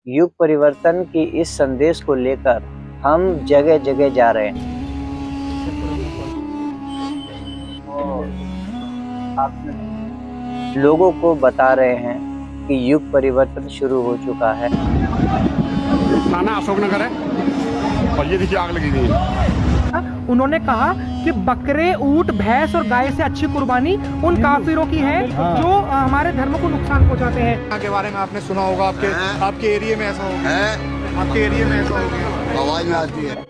युग परिवर्तन की इस संदेश को लेकर हम जगह जगह जा रहे हैं और लोगों को बता रहे हैं कि युग परिवर्तन शुरू हो चुका है। थाना अशोकनगर है और ये देखिए आग लगी हुई है। उन्होंने कहा कि बकरे, ऊंट, भैंस और गाय से अच्छी कुर्बानी उन काफिरों की है जो हमारे धर्म को नुकसान पहुंचाते हैं। यहाँ के बारे में आपने सुना होगा, आपके एरिया में ऐसा हो गया, आपके एरिया में ऐसा हो गया, आवाज में आती है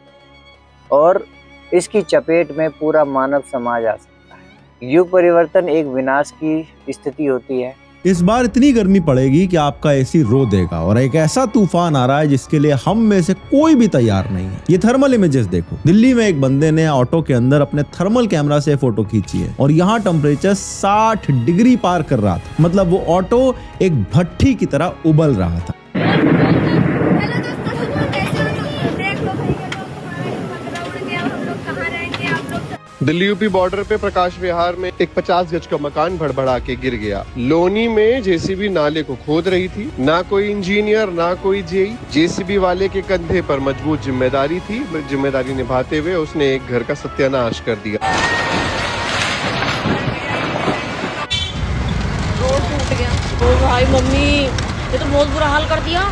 और इसकी चपेट में पूरा मानव समाज आ सकता है। युग परिवर्तन एक विनाश की स्थिति होती है। इस बार इतनी गर्मी पड़ेगी कि आपका एसी रो देगा और एक ऐसा तूफान आ रहा है जिसके लिए हम में से कोई भी तैयार नहीं है। ये थर्मल इमेजेस देखो। दिल्ली में एक बंदे ने ऑटो के अंदर अपने थर्मल कैमरा से फोटो खींची है और यहाँ टेम्परेचर 60 डिग्री पार कर रहा था। मतलब वो ऑटो एक भट्ठी की तरह उबल रहा था। दिल्ली यूपी बॉर्डर पे प्रकाश विहार में एक 50 गज का मकान भड़बड़ा के गिर गया। लोनी में जेसीबी नाले को खोद रही थी। ना कोई इंजीनियर ना कोई जेई। जेसीबी वाले के कंधे पर मजबूत जिम्मेदारी थी। जिम्मेदारी निभाते हुए उसने एक घर का सत्यानाश कर दिया। रोड टूट गया। ओ भाई मम्मी, ये तो बहुत बुरा हाल कर दिया।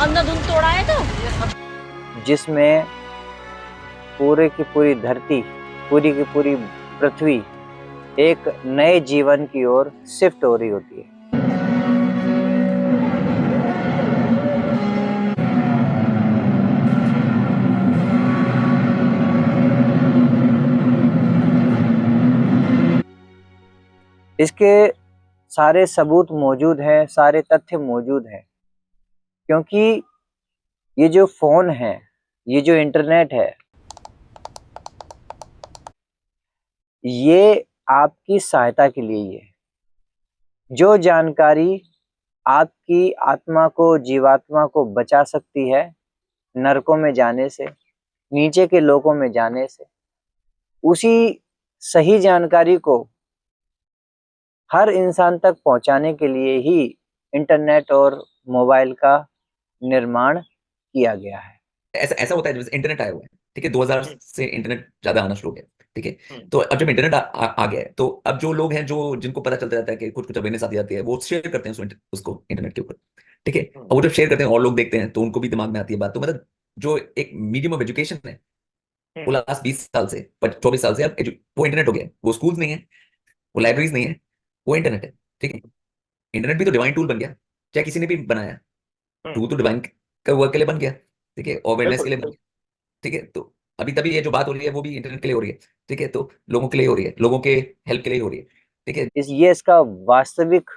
अंधाधुंध तोड़ा है तो। जिसमें पूरे की पूरी धरती, पूरी की पूरी पृथ्वी एक नए जीवन की ओर शिफ्ट हो रही होती है। इसके सारे सबूत मौजूद हैं, सारे तथ्य मौजूद हैं, क्योंकि ये जो फोन है, ये जो इंटरनेट है, ये आपकी सहायता के लिए ही है। जो जानकारी आपकी आत्मा को, जीवात्मा को बचा सकती है नरकों में जाने से, नीचे के लोकों में जाने से, उसी सही जानकारी को हर इंसान तक पहुंचाने के लिए ही इंटरनेट और मोबाइल का निर्माण किया गया है। ऐसा होता है जैसे इंटरनेट आया हुआ है, ठीक है। 2000 से इंटरनेट ज्यादा आना शुरू हो गया, ठीक है। तो अब जब इंटरनेट आ गया है, तो अब जो लोग हैं, जो जिनको पता चलता रहता है कि कुछ कुछ अवेयरनेस आती जाती है, वो शेयर करते हैं उसको इंटरनेट के ऊपर, ठीक है। और वो जब शेयर करते हैं और लोग देखते हैं, तो उनको भी दिमाग में आती है बात। तो मतलब जो एक मीडियम ऑफ एजुकेशन है, वो लास्ट 20 साल से 24 साल से अब वो इंटरनेट हो गया है। वो स्कूल्स नहीं है, वो लाइब्रेरीज नहीं है, वो इंटरनेट है, ठीक है। इंटरनेट भी तो डिवाइन टूल बन गया, चाहे किसी ने भी बनाया। टूल तो डिवाइन का वर्क के लिए बन गया, ठीक है, अवेयरनेस के लिए बन गया, ठीक है। तो अभी तभी ये जो बात हो रही है वो भी इंटरनेट के लिए हो रही है, ठीक है। तो लोगों के लिए हो रही है, लोगों के हेल्प के लिए हो रही है, ठीक है। ये इसका वास्तविक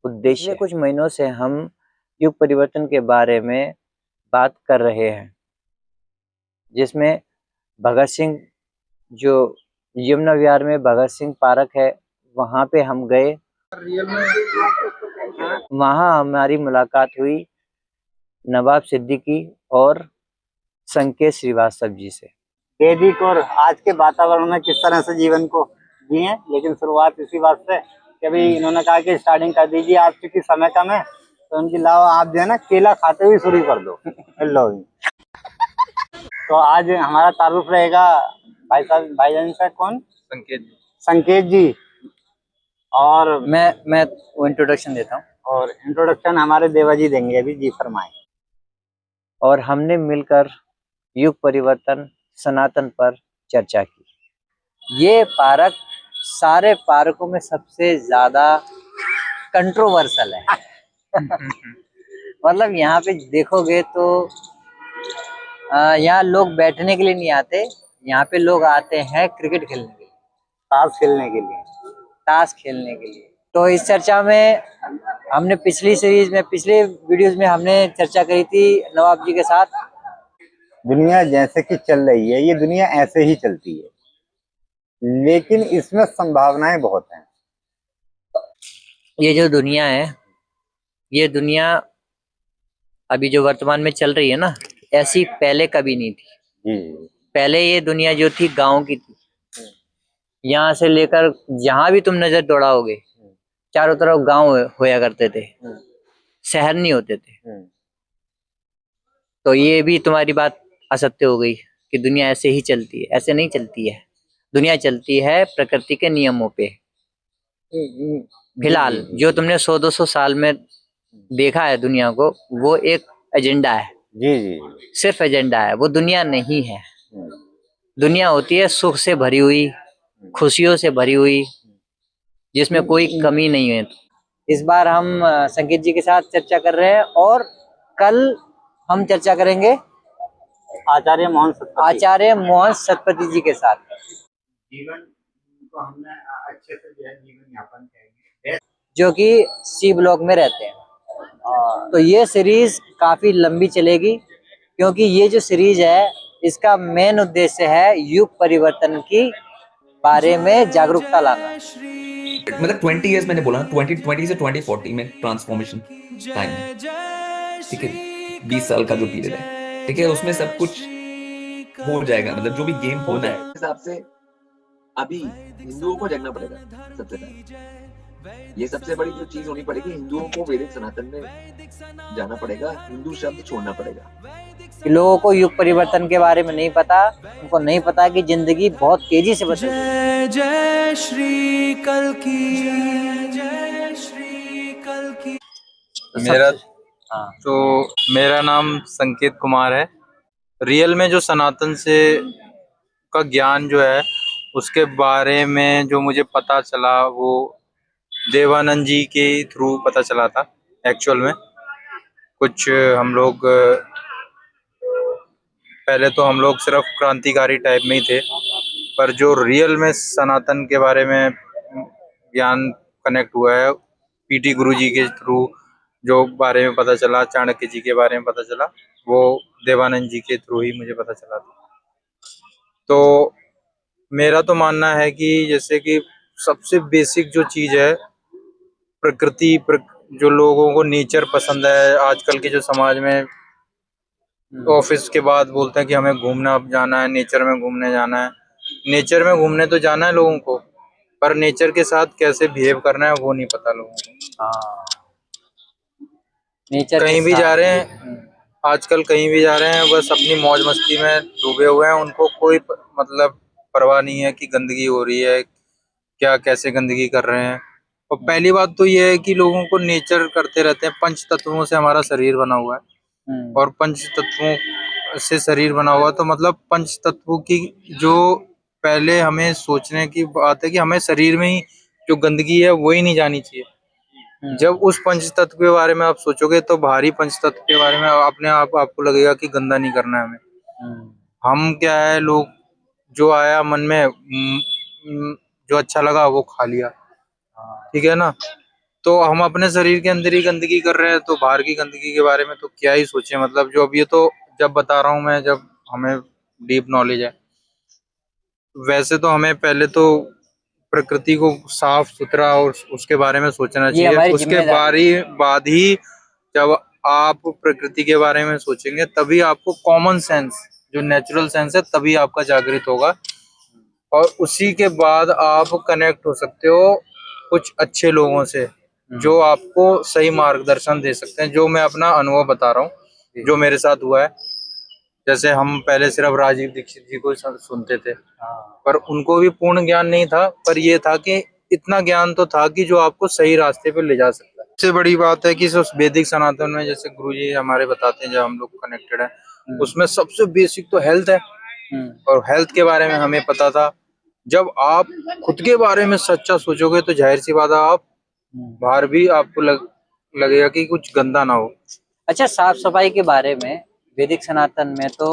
उद्देश्य है। कुछ महीनों से हम युग परिवर्तन के बारे में बात कर रहे हैं, जिसमें भगत सिंह, जो यमुना विहार में भगत सिंह पार्क है, वहाँ पे हम गए। वहाँ हमारी मुलाकात हुई नवाब सिद्दीकी और संकेत श्रीवास्तव जी से। वैदिक और आज के वातावरण में किस तरह से जीवन को जिए, लेकिन शुरुआत इसी बात से कि अभी इन्होंने कहा कि स्टार्टिंग कर दीजिए, आप चूंकि समय कम है तो उनकी लाओ आप जो है ना केला खाते हुए शुरू कर दो। लो तो आज हमारा तारुफ रहेगा भाई साहब, भाईजान से कौन? संकेत जी। और मैं वो इंट्रोडक्शन देता हूँ और इंट्रोडक्शन हमारे देवा जी देंगे अभी। जी फरमाएं। और हमने मिलकर युग परिवर्तन सनातन पर चर्चा की। ये पार्क सारे पार्कों में सबसे ज्यादा कंट्रोवर्सल है। मतलब यहाँ पे देखोगे तो यहाँ लोग बैठने के लिए नहीं आते, यहाँ पे लोग आते हैं क्रिकेट खेलने के लिए, ताश खेलने के लिए, ताश खेलने के लिए। तो इस चर्चा में हमने पिछली सीरीज में, पिछले वीडियोस में हमने चर्चा करी थी नवाब जी के साथ। दुनिया जैसे कि चल रही है, ये दुनिया ऐसे ही चलती है, लेकिन इसमें संभावनाएं बहुत हैं। ये जो दुनिया है, ये दुनिया अभी जो वर्तमान में चल रही है ना, ऐसी पहले कभी नहीं थी। पहले ये दुनिया जो थी गांव की थी। यहाँ से लेकर जहां भी तुम नजर दौड़ाओगे, चारों तरफ गांव होया करते थे, शहर नहीं होते थे। तो ये भी तुम्हारी बात असत्य हो गई कि दुनिया ऐसे ही चलती है। ऐसे नहीं चलती है, दुनिया चलती है प्रकृति के नियमों पे। फिलहाल जो तुमने 100-200 साल में देखा है दुनिया को, वो एक एजेंडा है। जी जी जी। सिर्फ एजेंडा है, वो दुनिया नहीं है। दुनिया होती है सुख से भरी हुई, खुशियों से भरी हुई, जिसमें कोई कमी नहीं है। इस बार हम संकेत जी के साथ चर्चा कर रहे हैं और कल हम चर्चा करेंगे आचार्य मोहन सतपथी जी के साथ। जीवन को हमने अच्छे से जो है जीवन यापन करेंगे, जो कि सी ब्लॉक में रहते हैं। तो ये सीरीज काफी लंबी चलेगी, क्योंकि ये जो सीरीज है इसका मेन उद्देश्य है युग परिवर्तन की बारे में जागरूकता लाना। मतलब 20 इयर्स मैंने बोला ना, 2020 से 2040 में ट्रांसफॉर्मेशन टाइम है, ठीक है। 20 साल का जो पीरियड है, ठीक है, उसमें सब कुछ हो जाएगा। मतलब जो भी गेम होना है हिसाब से अभी हिंदुओं को जगना पड़ेगा सबसे पहले। ये सबसे बड़ी जो चीज होनी पड़ेगी, हिंदुओं को वैदिक सनातन में जाना पड़ेगा, हिंदू शब्द छोड़ना पड़ेगा। लोगों को युग परिवर्तन के बारे में नहीं पता, उनको नहीं पता कि जिंदगी बहुत तेजी से बदल रही है। जय श्री कल की, जय श्री कल की। मेरा नाम संकेत कुमार है। रियल में जो सनातन से का ज्ञान जो है उसके बारे में जो मुझे पता चला, वो देवानंद जी के थ्रू पता चला था। एक्चुअल में कुछ हम लोग पहले तो हम लोग सिर्फ क्रांतिकारी टाइप में ही थे, पर जो रियल में सनातन के बारे में ज्ञान कनेक्ट हुआ है पीटी गुरुजी के थ्रू, जो बारे में पता चला, चाणक्य जी के बारे में पता चला, वो देवानंद जी के थ्रू ही मुझे पता चला था। तो मेरा तो मानना है कि जैसे कि सबसे बेसिक जो चीज़ है प्रकृति, जो लोगों को नेचर पसंद है आजकल के जो समाज में, ऑफिस के बाद बोलते हैं कि हमें घूमना जाना है, नेचर में घूमने जाना है। नेचर में घूमने तो जाना है लोगों को, पर नेचर के साथ कैसे बिहेव करना है वो नहीं पता लोगों को। नेचर कहीं भी जा रहे हैं आजकल, कहीं भी जा रहे हैं बस अपनी मौज मस्ती में डूबे हुए हैं, उनको कोई मतलब परवाह नहीं है कि गंदगी हो रही है, क्या कैसे गंदगी कर रहे हैं। और पहली बात तो ये है कि लोगों को नेचर करते रहते हैं। पंच तत्वों से हमारा शरीर बना हुआ है, और पंच तत्वों से शरीर बना हुआ, तो मतलब पंच तत्वों की जो पहले हमें सोचने की बात है कि हमें शरीर में ही जो गंदगी है वो ही नहीं जानी चाहिए। जब उस पंच तत्व के बारे में आप सोचोगे तो बाहरी पंच तत्व के बारे में अपने आप आपको लगेगा कि गंदा नहीं करना है हमें। हम क्या है, लोग जो आया मन में जो अच्छा लगा वो खा लिया, ठीक है ना। तो हम अपने शरीर के अंदर ही गंदगी कर रहे हैं, तो बाहर की गंदगी के बारे में तो क्या ही सोचे। मतलब जो अब ये तो जब बता रहा हूँ मैं, जब हमें डीप नॉलेज है। वैसे तो हमें पहले तो प्रकृति को साफ सुथरा और उसके बारे में सोचना चाहिए। उसके बाद ही जब आप प्रकृति के बारे में सोचेंगे तभी आपको कॉमन सेंस, जो नेचुरल सेंस है, तभी आपका जागृत होगा, और उसी के बाद आप कनेक्ट हो सकते हो कुछ अच्छे लोगों से जो आपको सही मार्गदर्शन दे सकते हैं। जो मैं अपना अनुभव बता रहा हूँ, जो मेरे साथ हुआ है। जैसे हम पहले सिर्फ राजीव दीक्षित जी को सुनते थे, पर उनको भी पूर्ण ज्ञान नहीं था, पर ये था कि इतना ज्ञान तो था कि जो आपको सही रास्ते पे ले जा सकता है। सबसे बड़ी बात है कि उस वैदिक सनातन में, जैसे गुरुजी हमारे बताते हैं, जब हम लोग कनेक्टेड है, उसमें सबसे बेसिक तो हेल्थ है, और हेल्थ के बारे में हमें पता था। जब आप खुद के बारे में सच्चा सोचोगे तो जाहिर सी बात है आप बाहर भी आपको लगेगा कि कुछ गंदा ना हो। अच्छा, साफ सफाई के बारे में वैदिक सनातन में तो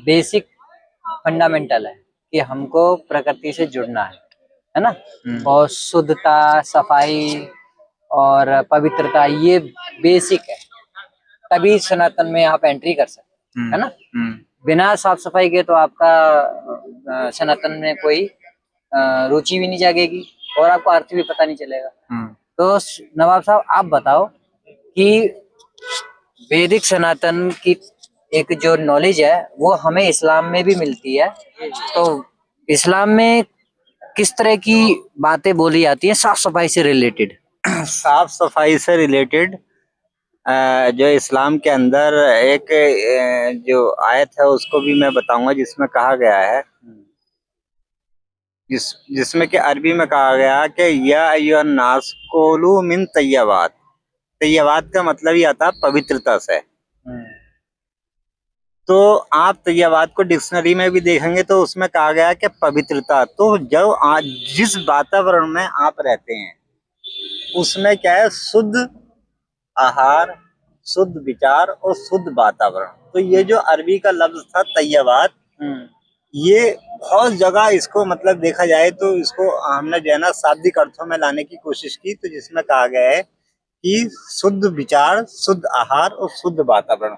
बेसिक फंडामेंटल है कि हमको प्रकृति से जुड़ना है ना। और शुद्धता, सफाई और पवित्रता, ये बेसिक है, तभी सनातन में आप एंट्री कर सकते हैं, है ना। बिना साफ सफाई के तो आपका सनातन में कोई रुचि भी नहीं जागेगी और आपको अर्थ भी पता नहीं चलेगा। तो नवाब साहब, आप बताओ कि वैदिक सनातन की एक जो नॉलेज है वो हमें इस्लाम में भी मिलती है, तो इस्लाम में किस तरह की बातें बोली जाती हैं साफ सफाई से रिलेटेड? साफ सफाई से रिलेटेड जो इस्लाम के अंदर एक जो आयत है उसको भी मैं बताऊंगा, जिसमें कहा गया है, जिसमें कि अरबी में कहा गया कि या अय्युहन नास कुलू मिन तय्यबात। तय्यबात का मतलब ही आता है पवित्रता से। तो आप तय्यबात को डिक्शनरी में भी देखेंगे तो उसमें कहा गया कि पवित्रता। तो जब जिस वातावरण में आप रहते हैं उसमें क्या है, शुद्ध आहार, शुद्ध विचार और शुद्ध वातावरण। तो ये जो अरबी का लफ्ज था तय्यबात, ये बहुत जगह इसको मतलब देखा जाए तो इसको हमने जो है ना शाब्दिक अर्थों में लाने की कोशिश की, तो जिसमें कहा गया है कि शुद्ध विचार, शुद्ध आहार और शुद्ध वातावरण,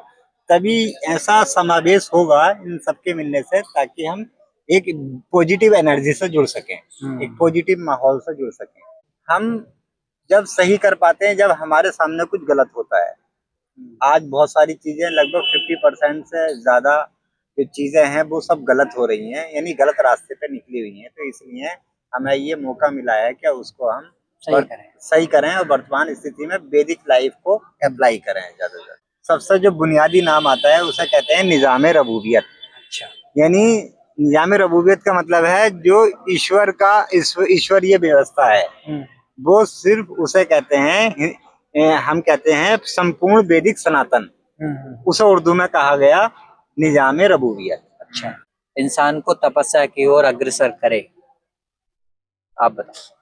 तभी ऐसा समावेश होगा इन सबके मिलने से, ताकि हम एक पॉजिटिव एनर्जी से जुड़ सकें, एक पॉजिटिव माहौल से जुड़ सकें। हम जब सही कर पाते हैं जब हमारे सामने कुछ गलत होता है। आज बहुत सारी चीजें, लगभग 50% से ज्यादा जो चीजें हैं वो सब गलत हो रही हैं, यानी गलत रास्ते पे निकली हुई हैं। तो इसलिए हमें ये मौका मिला है कि उसको हम सही करें और वर्तमान स्थिति में वैदिक लाइफ को अप्लाई करें ज्यादा से ज्यादा। सबसे जो बुनियादी नाम आता है उसे कहते हैं निजाम रबूबियत। अच्छा। यानी निजाम रबूबियत का मतलब है जो ईश्वर का ईश्वरीय व्यवस्था है, वो सिर्फ उसे कहते हैं, हम कहते हैं संपूर्ण वैदिक सनातन। उसे उर्दू में कहा गया निजाम रबूबियत। अच्छा, इंसान को तपस्या की ओर अग्रसर करे। आप बताओ।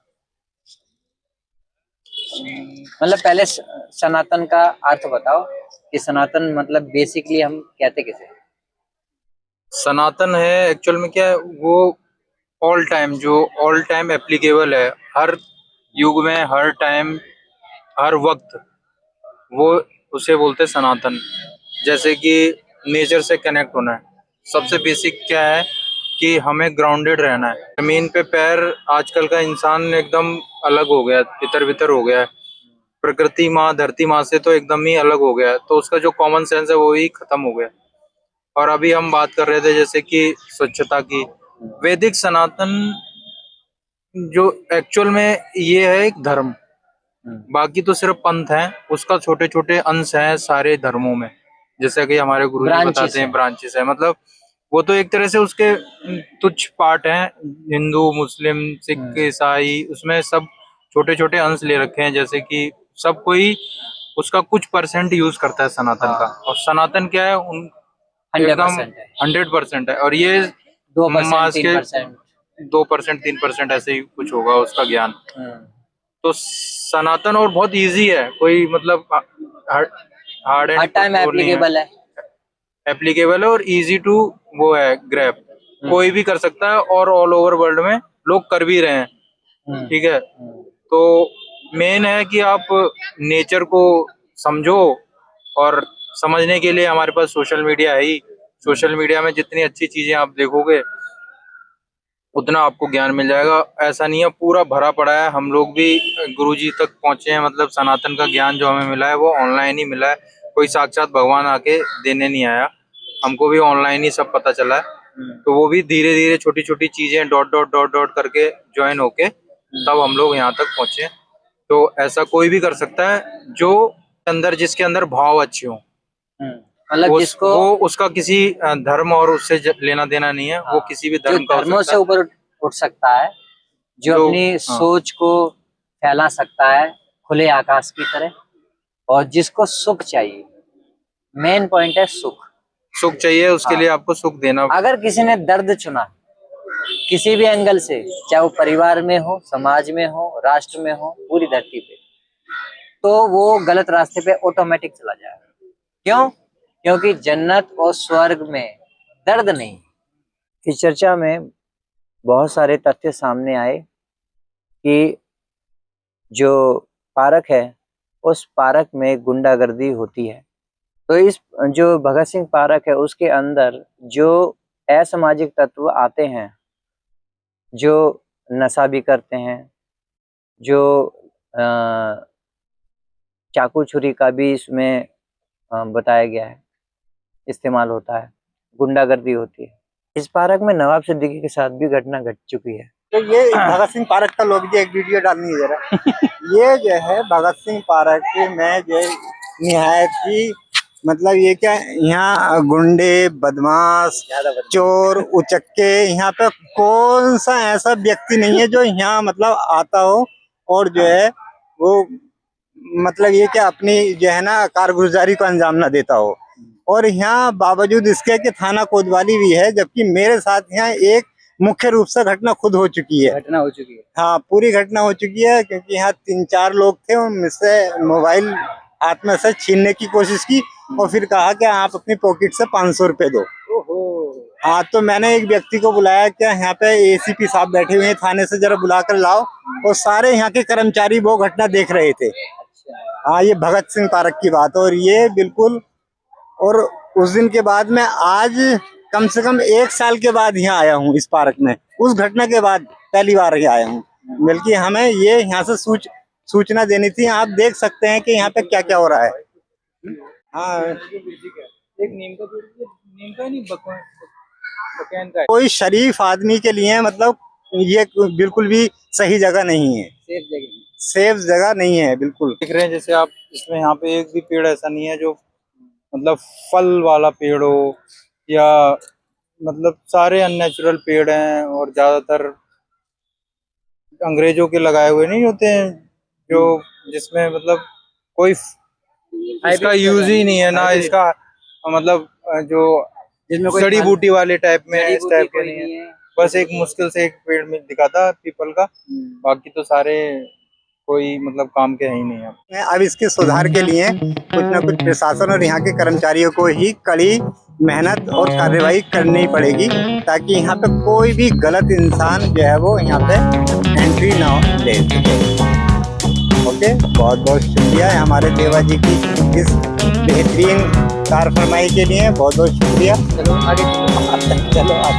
मतलब पहले सनातन का अर्थ बताओ कि सनातन मतलब बेसिकली हम कहते किसे? सनातन है एक्चुअल में क्या है, वो ऑल टाइम, जो ऑल टाइम एप्लीकेबल है, हर युग में, हर टाइम, हर वक्त, वो उसे बोलते हैं सनातन। जैसे कि नेचर से कनेक्ट होना है। सबसे बेसिक क्या है कि हमें ग्राउंडेड रहना है। जमीन पे पैर, आजकल का इंसान एकदम अलग हो गया, तितर बितर हो गया है। प्रकृति माँ, धरती माँ से तो एकदम ही अलग हो गया है, तो उसका जो कॉमन सेंस है वो ही खत्म हो गया। और अभी हम बात कर रहे थे जैसे कि स्वच्छता की। वैदिक सनातन जो एक्चुअल में ये है एक धर्म, बाकी तो सिर्फ पंथ है, उसका छोटे छोटे अंश हैं सारे धर्मों में। जैसे कि हमारे गुरु जी बताते हैं ब्रांचेस है, मतलब वो तो एक तरह से उसके तुच्छ पार्ट हैं। हिंदू, मुस्लिम, सिख, ईसाई, उसमें सब छोटे छोटे अंश ले रखे हैं। जैसे कि सब कोई उसका कुछ % यूज करता है सनातन का। और सनातन क्या है, उन 100% है। और ये 2% 3% ऐसे ही कुछ होगा उसका ज्ञान। तो सनातन और बहुत इजी है, कोई मतलब हार्ड एंड टाइम एप्लीकेबल है, और इजी टू वो है ग्रैब, कोई भी कर सकता है और ऑल ओवर वर्ल्ड में लोग कर भी रहे हैं। ठीक है, तो मेन है कि आप नेचर को समझो, और समझने के लिए हमारे पास सोशल मीडिया है ही। सोशल मीडिया में जितनी अच्छी चीजें आप देखोगे उतना आपको ज्ञान मिल जाएगा। ऐसा नहीं है, पूरा भरा पड़ा है। हम लोग भी गुरुजी तक पहुंचे हैं, मतलब सनातन का ज्ञान जो हमें मिला है वो ऑनलाइन ही मिला है। कोई साक्षात भगवान आके देने नहीं आया, हमको भी ऑनलाइन ही सब पता चला है। तो वो भी धीरे धीरे छोटी छोटी चीजें डॉट डॉट डॉट डॉट करके ज्वाइन होके तब हम लोग यहाँ तक पहुंचे। तो ऐसा कोई भी कर सकता है जो अंदर, जिसके अंदर भाव अच्छे हो, मतलब जिसको वो उसका किसी धर्म और उससे लेना देना नहीं है। वो किसी भी धर्म का धर्मों से ऊपर उठ सकता है, जो अपनी सोच को फैला सकता है खुले आकाश की तरह, और जिसको सुख चाहिए। मेन पॉइंट है सुख चाहिए, उसके लिए आपको सुख देना। अगर किसी ने दर्द चुना किसी भी एंगल से, चाहे वो परिवार में हो, समाज में हो, राष्ट्र में हो, पूरी धरती पे, तो वो गलत रास्ते पे ऑटोमेटिक चला जाएगा। क्यों? क्योंकि जन्नत और स्वर्ग में दर्द नहीं। इस चर्चा में बहुत सारे तथ्य सामने आए कि जो पार्क है उस पार्क में गुंडागर्दी होती है। तो इस जो भगत सिंह पार्क है उसके अंदर जो असामाजिक तत्व आते हैं, जो नशा भी करते हैं, जो चाकू छुरी का भी इसमें बताया गया है इस्तेमाल होता है, गुंडागर्दी होती है। इस पार्क में नवाब सिद्दीकी के साथ भी घटना घट चुकी है। तो ये भगत सिंह पार्क का लोग जो एक वीडियो डालनी है जरा। ये जो है भगत सिंह पार्क में जो निहायत ही मतलब ये क्या यहाँ गुंडे बदमाश चोर उचक्के यहाँ पे कौन सा ऐसा व्यक्ति नहीं है जो यहाँ मतलब आता हो और जो है वो मतलब ये क्या अपनी जो है ना कारगुजारी को अंजाम ना देता हो। और यहाँ बावजूद इसके कि थाना कोतवाली भी है, जबकि मेरे साथ यहाँ एक मुख्य रूप से घटना खुद हो चुकी है। घटना हो चुकी है? हाँ, पूरी घटना हो चुकी है, क्योंकि यहाँ 3-4 लोग थे, उनसे मोबाइल हाथ में से छीनने की कोशिश की और फिर कहा कि आप अपनी पॉकेट से 500 रुपए दो। हाँ, तो मैंने एक व्यक्ति को बुलाया, क्या यहाँ पे एसीपी साहब बैठे हुए हैं थाने से, जरा बुला कर लाओ। और सारे यहाँ के कर्मचारी वो घटना देख रहे थे। हाँ, ये भगत सिंह पार्क की बात है। और ये बिल्कुल, और उस दिन के बाद मैं आज कम से कम 1 साल के बाद यहाँ आया हूँ इस पार्क में। उस घटना के बाद पहली बार यहाँ आया हूँ, बल्कि हमें ये यहाँ से सूचना देनी थी। आप देख सकते हैं कि यहाँ पे क्या क्या हो रहा है। हाँ, एक नीम का नहीं बकैन का। कोई शरीफ आदमी के लिए मतलब ये बिल्कुल भी सही जगह नहीं है, सेफ जगह नहीं है बिल्कुल। देख रहे हैं जैसे आप, इसमें यहाँ पे एक भी पेड़ ऐसा नहीं है जो मतलब फल वाला पेड़ हो, या मतलब सारे अननेचुरल पेड़ हैं। और ज्यादातर अंग्रेजों के लगाए हुए नहीं होते हैं, जो जिसमें मतलब कोई इसका यूज ही नहीं है ना, इसका मतलब जो जड़ी बूटी वाले टाइप में इस टाइप के नहीं है। बस एक मुश्किल से एक पेड़ में दिखा था पीपल का, बाकी तो सारे कोई मतलब काम के ही नहीं है। अब इसके सुधार के लिए कुछ न कुछ प्रशासन और यहाँ के कर्मचारियों को ही कड़ी मेहनत और कार्रवाई करनी पड़ेगी, ताकि यहाँ पे कोई भी गलत इंसान जो है वो यहाँ पे एंट्री ना ले सके। ओके, बहुत बहुत शुक्रिया हमारे देवा जी की इस बेहतरीन कार फरमाई के लिए, बहुत बहुत शुक्रिया। चलो आगे चलो आप।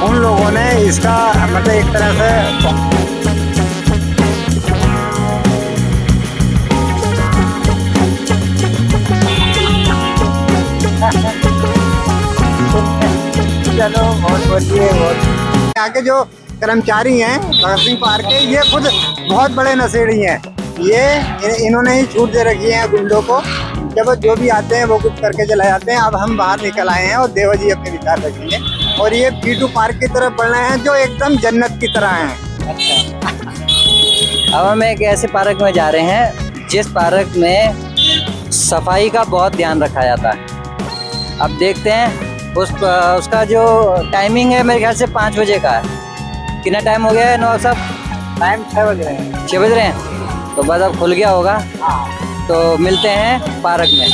उन लोगों ने इसका मतलब एक तरह से चलो बहुत बढ़िया। यहाँ के जो कर्मचारी हैं भगत सिंह पार्क के, ये खुद बहुत बड़े नशेड़ी हैं। ये इन्होंने ही छूट दे रखी है गुंडों को, जब जो भी आते हैं वो कुछ करके चला जाते हैं। अब हम बाहर निकल आए हैं और देवा जी अपने विचार रखेंगे, और ये पीटू पार्क की तरफ बढ़ रहे हैं जो एकदम जन्नत की तरह है। अब हम एक ऐसे पार्क में जा रहे हैं जिस पार्क में सफाई का बहुत ध्यान रखा जाता है। अब देखते हैं उसका जो टाइमिंग है, मेरे ख्याल से 5 बजे का है। कितना टाइम हो गया है नवाब साहब? टाइम 6 बज रहे हैं। 6 बज रहे हैं, तो बस अब खुल गया होगा। तो मिलते हैं पार्क में।